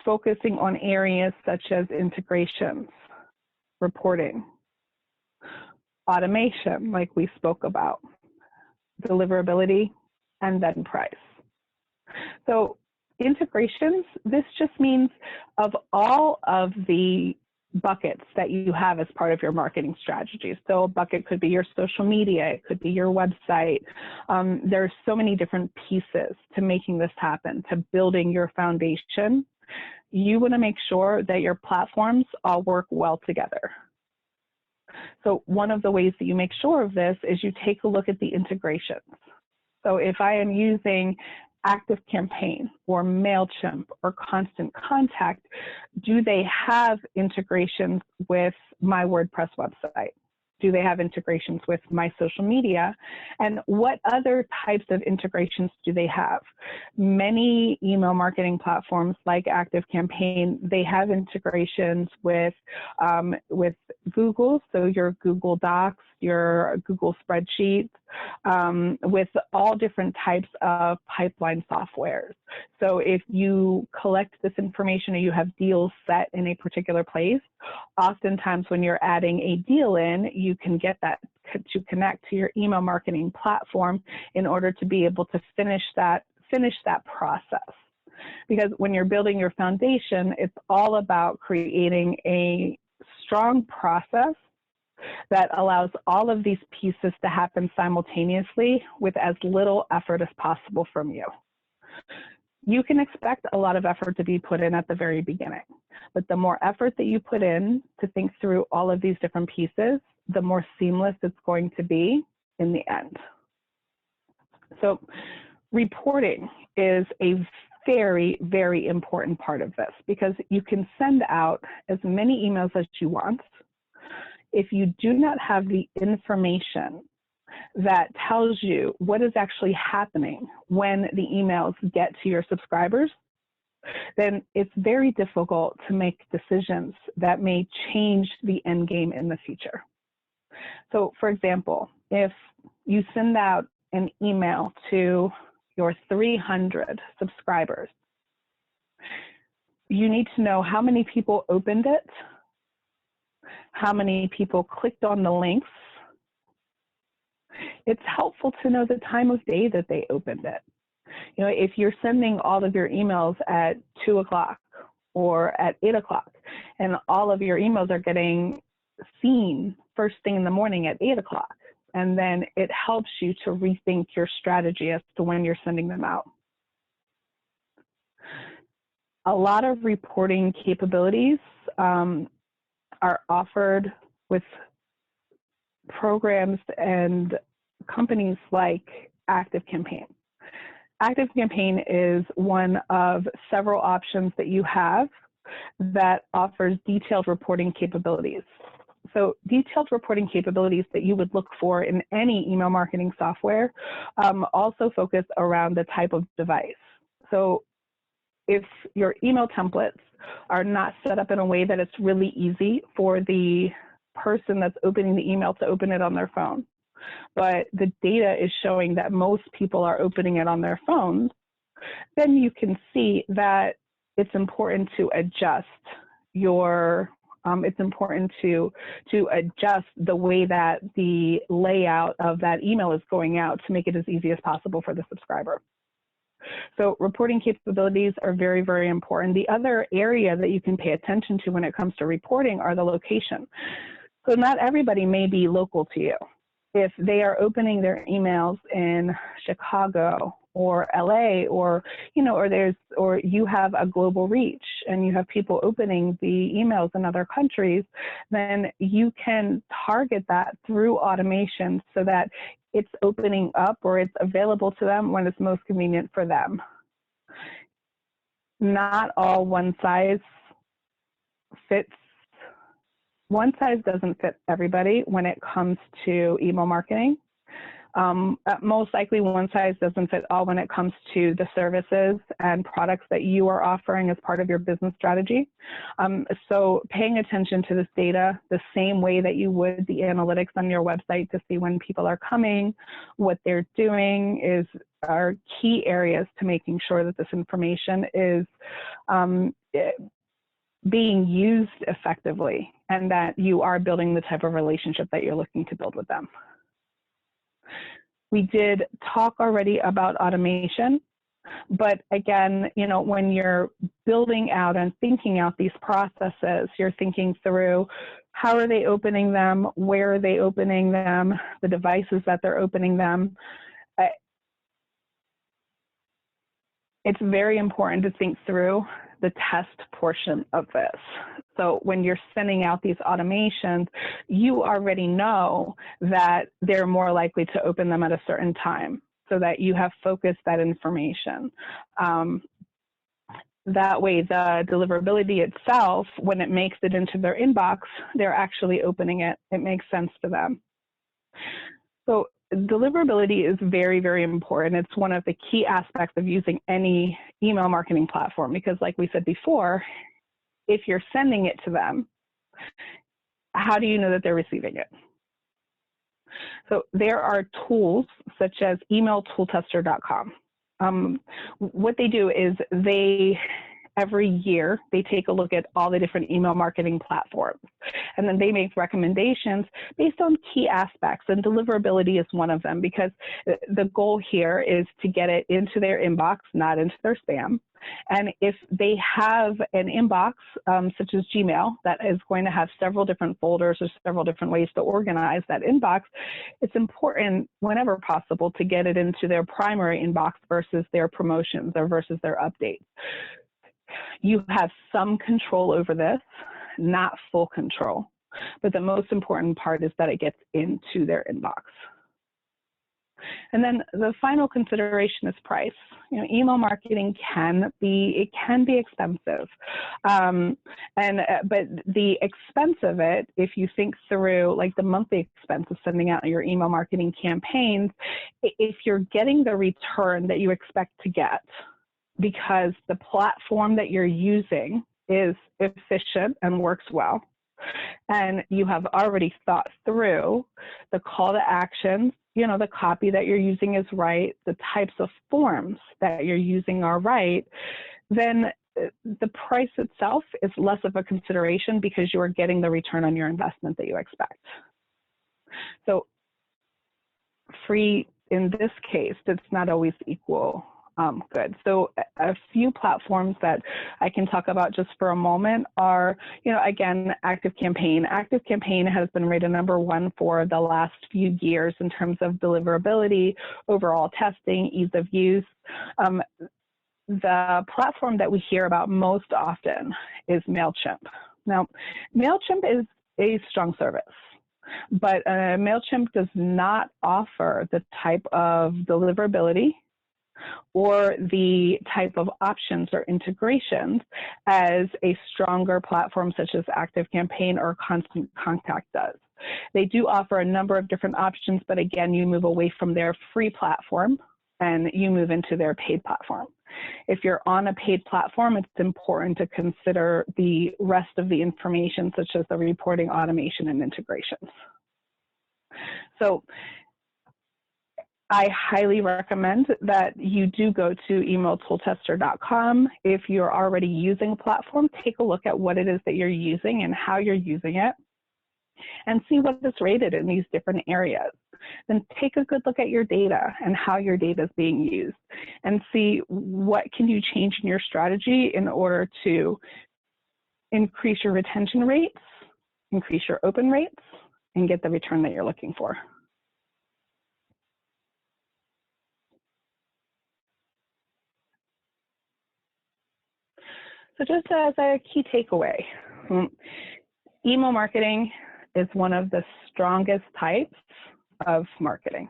Focusing on areas such as integrations, reporting, automation, like we spoke about, deliverability, and then price. So integrations, this just means of all of the buckets that you have as part of your marketing strategy. So a bucket could be your social media, it could be your website. There's so many different pieces to making this happen, to building your foundation. You want to make sure that your platforms all work well together. So one of the ways that you make sure of this is you take a look at the integrations. So if I am using ActiveCampaign or MailChimp or Constant Contact, do they have integrations with my WordPress website? Do they have integrations with my social media? And what other types of integrations do they have? Many email marketing platforms like ActiveCampaign, they have integrations with Google, so your Google Docs, your Google Spreadsheets, with all different types of pipeline softwares. So if you collect this information or you have deals set in a particular place, oftentimes when you're adding a deal in, you can get that to connect to your email marketing platform in order to be able to finish that process. Because when you're building your foundation, it's all about creating a strong process that allows all of these pieces to happen simultaneously with as little effort as possible from you. You can expect a lot of effort to be put in at the very beginning, but the more effort that you put in to think through all of these different pieces, the more seamless it's going to be in the end. So reporting is a very, very important part of this, because you can send out as many emails as you want. If you do not have the information that tells you what is actually happening when the emails get to your subscribers, then it's very difficult to make decisions that may change the end game in the future. So for example, if you send out an email to your 300 subscribers, you need to know how many people opened it, how many people clicked on the links. It's helpful to know the time of day that they opened it. You know, if you're sending all of your emails at 2 o'clock or at 8 o'clock, and all of your emails are getting seen first thing in the morning at 8 o'clock, and then it helps you to rethink your strategy as to when you're sending them out. A lot of reporting capabilities are offered with programs and companies like ActiveCampaign. ActiveCampaign is one of several options that you have that offers detailed reporting capabilities. So detailed reporting capabilities that you would look for in any email marketing software also focus around the type of device. So if your email templates are not set up in a way that it's really easy for the person that's opening the email to open it on their phone, but the data is showing that most people are opening it on their phones, then you can see that it's important to adjust your it's important to adjust the way that the layout of that email is going out to make it as easy as possible for the subscriber. So reporting capabilities are very, very important. The other area that you can pay attention to when it comes to reporting are the location. So not everybody may be local to you. If they are opening their emails in Chicago or LA, or or you have a global reach and you have people opening the emails in other countries, then you can target that through automation so that it's opening up or it's available to them when it's most convenient for them. Not all one size doesn't fit everybody when it comes to email marketing. Most likely one size doesn't fit all when it comes to the services and products that you are offering as part of your business strategy. So paying attention to this data the same way that you would the analytics on your website to see when people are coming, what they're doing are key areas to making sure that this information is being used effectively and that you are building the type of relationship that you're looking to build with them. We did talk already about automation, but again, when you're building out and thinking out these processes, you're thinking through how are they opening them, where are they opening them, the devices that they're opening them. It's very important to think through the test portion of this. So when you're sending out these automations, you already know that they're more likely to open them at a certain time so that you have focused that information. That way, the deliverability itself, when it makes it into their inbox, they're actually opening it. It makes sense to them. So deliverability is very, very important. It's one of the key aspects of using any email marketing platform because, like we said before, if you're sending it to them, how do you know that they're receiving it? So there are tools such as emailtooltester.com. What they do is every year, they take a look at all the different email marketing platforms, and then they make recommendations based on key aspects, and deliverability is one of them because the goal here is to get it into their inbox, not into their spam. And if they have an inbox, such as Gmail, that is going to have several different folders or several different ways to organize that inbox, it's important whenever possible to get it into their primary inbox versus their promotions or versus their updates. You have some control over this, not full control, but the most important part is that it gets into their inbox. And then the final consideration is price. You know, email marketing can be expensive, but the expense of it, if you think through like the monthly expense of sending out your email marketing campaigns, if you're getting the return that you expect to get, because the platform that you're using is efficient and works well, and you have already thought through the call to action, you know, the copy that you're using is right, the types of forms that you're using are right, then the price itself is less of a consideration because you are getting the return on your investment that you expect. So free in this case, it's not always equal good. So a few platforms that I can talk about just for a moment are, you know, again, ActiveCampaign. ActiveCampaign has been rated #1 for the last few years in terms of deliverability, overall testing, ease of use. The platform that we hear about most often is MailChimp. Now, MailChimp is a strong service, but MailChimp does not offer the type of deliverability or the type of options or integrations as a stronger platform such as ActiveCampaign or Constant Contact does. They do offer a number of different options, but again, you move away from their free platform and you move into their paid platform. If you're on a paid platform, it's important to consider the rest of the information, such as the reporting, automation, and integrations. So I highly recommend that you do go to emailtooltester.com. If you're already using a platform, take a look at what it is that you're using and how you're using it, and see what is rated in these different areas. Then take a good look at your data and how your data is being used, and see what can you change in your strategy in order to increase your retention rates, increase your open rates, and get the return that you're looking for. So just as a key takeaway, email marketing is one of the strongest types of marketing.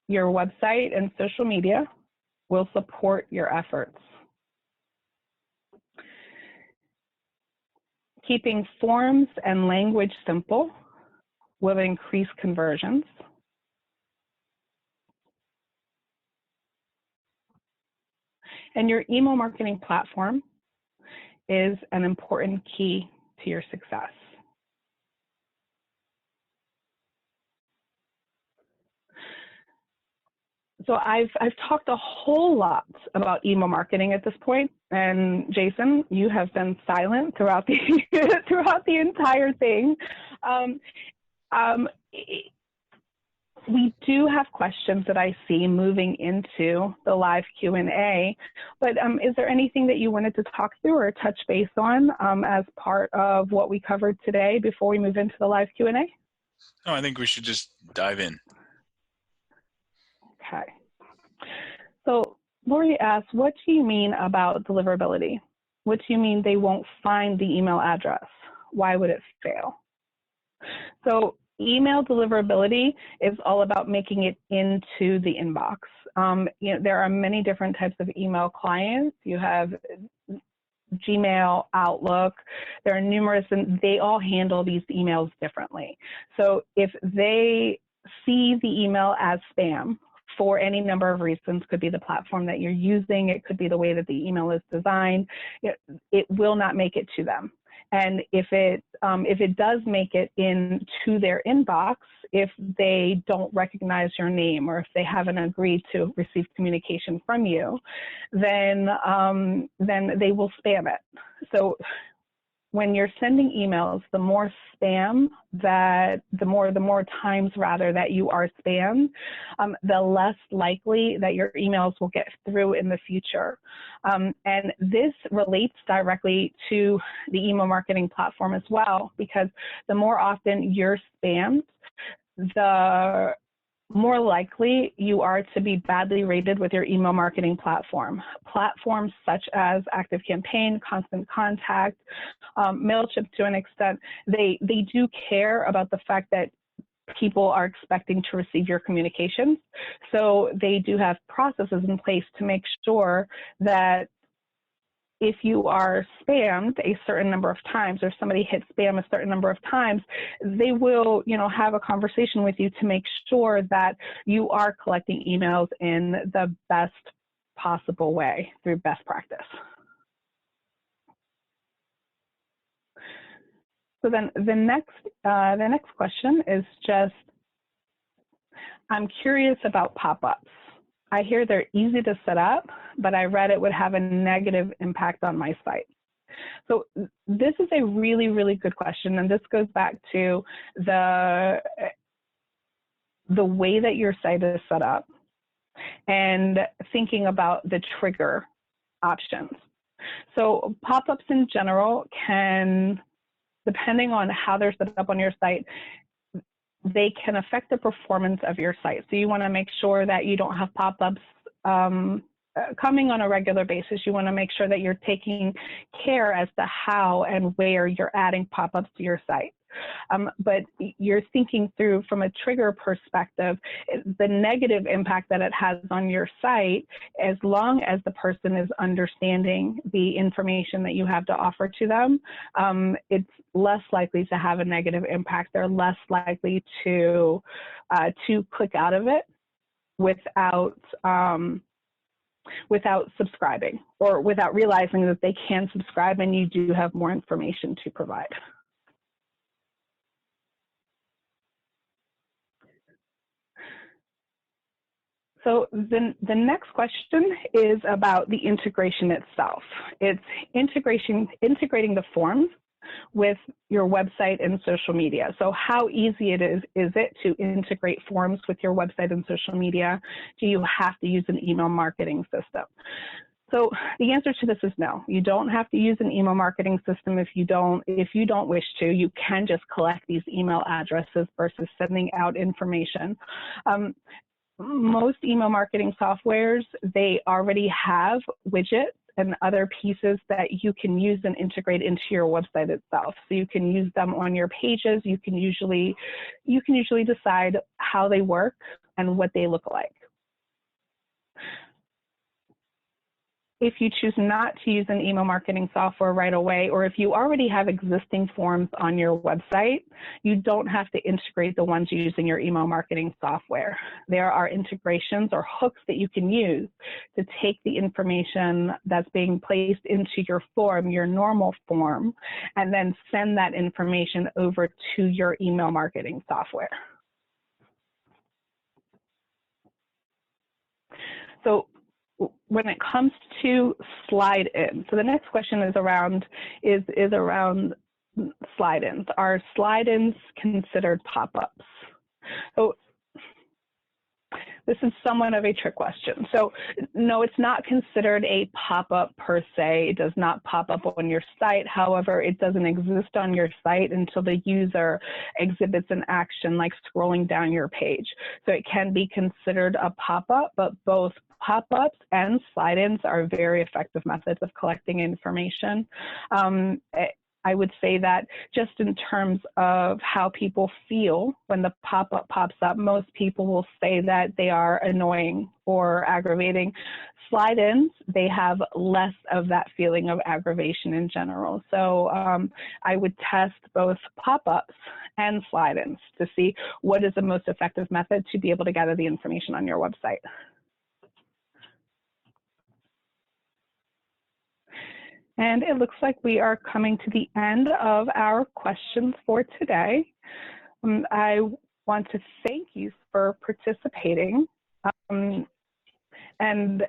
Your website and social media will support your efforts. Keeping forms and language simple will increase conversions. And your email marketing platform is an important key to your success. So I've talked a whole lot about email marketing at this point, and Jason, you have been silent throughout the throughout the entire thing. We do have questions that I see moving into the live Q&A, but is there anything that you wanted to talk through or touch base on as part of what we covered today before we move into the live Q&A? No, I think we should just dive in. Okay. So Lori asks, what do you mean about deliverability? What do you mean they won't find the email address? Why would it fail? So email deliverability is all about making it into the inbox. You know, there are many different types of email clients. You have Gmail, Outlook, there are numerous, and they all handle these emails differently. So if they see the email as spam for any number of reasons, could be the platform that you're using, it could be the way that the email is designed, it will not make it to them. And if it does make it into their inbox, if they don't recognize your name or if they haven't agreed to receive communication from you, then they will spam it. So when you're sending emails, the more spam the more times rather that you are spammed, the less likely that your emails will get through in the future. And this relates directly to the email marketing platform as well, because the more often you're spammed, the more likely you are to be badly rated with your email marketing platform. Platforms such as ActiveCampaign, Constant Contact, MailChimp to an extent, they do care about the fact that people are expecting to receive your communications. So they do have processes in place to make sure that if you are spammed a certain number of times, or somebody hits spam a certain number of times, they will, have a conversation with you to make sure that you are collecting emails in the best possible way through best practice. So then the next question is just, I'm curious about pop-ups. I hear they're easy to set up, but I read it would have a negative impact on my site. So this is a really, really good question. And this goes back to the way that your site is set up and thinking about the trigger options. So pop-ups in general can, depending on how they're set up on your site, they can affect the performance of your site. So you want to make sure that you don't have pop-ups coming on a regular basis. You want to make sure that you're taking care as to how and where you're adding pop-ups to your site. But you're thinking through from a trigger perspective, the negative impact that it has on your site, as long as the person is understanding the information that you have to offer to them, it's less likely to have a negative impact. They're less likely to click out of it without subscribing, or without realizing that they can subscribe and you do have more information to provide. So the next question is about the integration itself. It's integrating the forms with your website and social media. So how easy is it to integrate forms with your website and social media? Do you have to use an email marketing system? So the answer to this is no. You don't have to use an email marketing system if you don't wish to. You can just collect these email addresses versus sending out information. Most email marketing softwares, they already have widgets and other pieces that you can use and integrate into your website itself. So you can use them on your pages. You can usually decide how they work and what they look like. If you choose not to use an email marketing software right away, or if you already have existing forms on your website, you don't have to integrate the ones using your email marketing software. There are integrations or hooks that you can use to take the information that's being placed into your form, your normal form, and then send that information over to your email marketing software. So when it comes to slide-in, so the next question is around slide-ins. Are slide-ins considered pop-ups? So this is somewhat of a trick question. So no, it's not considered a pop-up per se. It does not pop up on your site. However, it doesn't exist on your site until the user exhibits an action like scrolling down your page. So it can be considered a pop-up, but both pop-ups and slide-ins are very effective methods of collecting information. I would say that just in terms of how people feel when the pop-up pops up, most people will say that they are annoying or aggravating. Slide-ins, they have less of that feeling of aggravation in general. So I would test both pop-ups and slide-ins to see what is the most effective method to be able to gather the information on your website. And it looks like we are coming to the end of our questions for today. I want to thank you for participating. And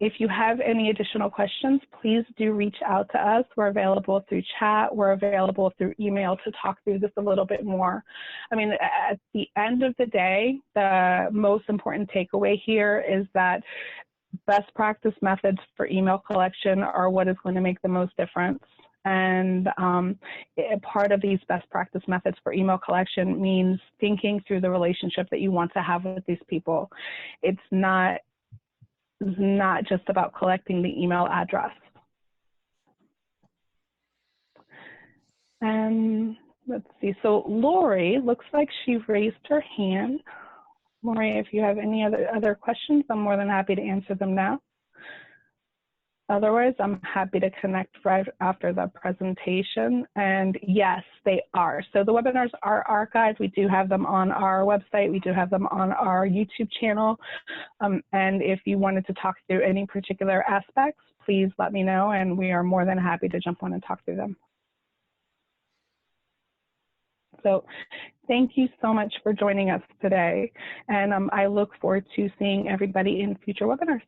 if you have any additional questions, please do reach out to us. We're available through chat. We're available through email to talk through this a little bit more. I mean, at the end of the day, the most important takeaway here is that best practice methods for email collection are what is going to make the most difference. And part of these best practice methods for email collection means thinking through the relationship that you want to have with these people. It's not just about collecting the email address. And let's see. So Lori, looks like she raised her hand. Lori, if you have any other questions, I'm more than happy to answer them now. Otherwise, I'm happy to connect right after the presentation. And yes, they are. So the webinars are archived. We do have them on our website. We do have them on our YouTube channel. And if you wanted to talk through any particular aspects, please let me know, and we are more than happy to jump on and talk through them. So thank you so much for joining us today. And I look forward to seeing everybody in future webinars.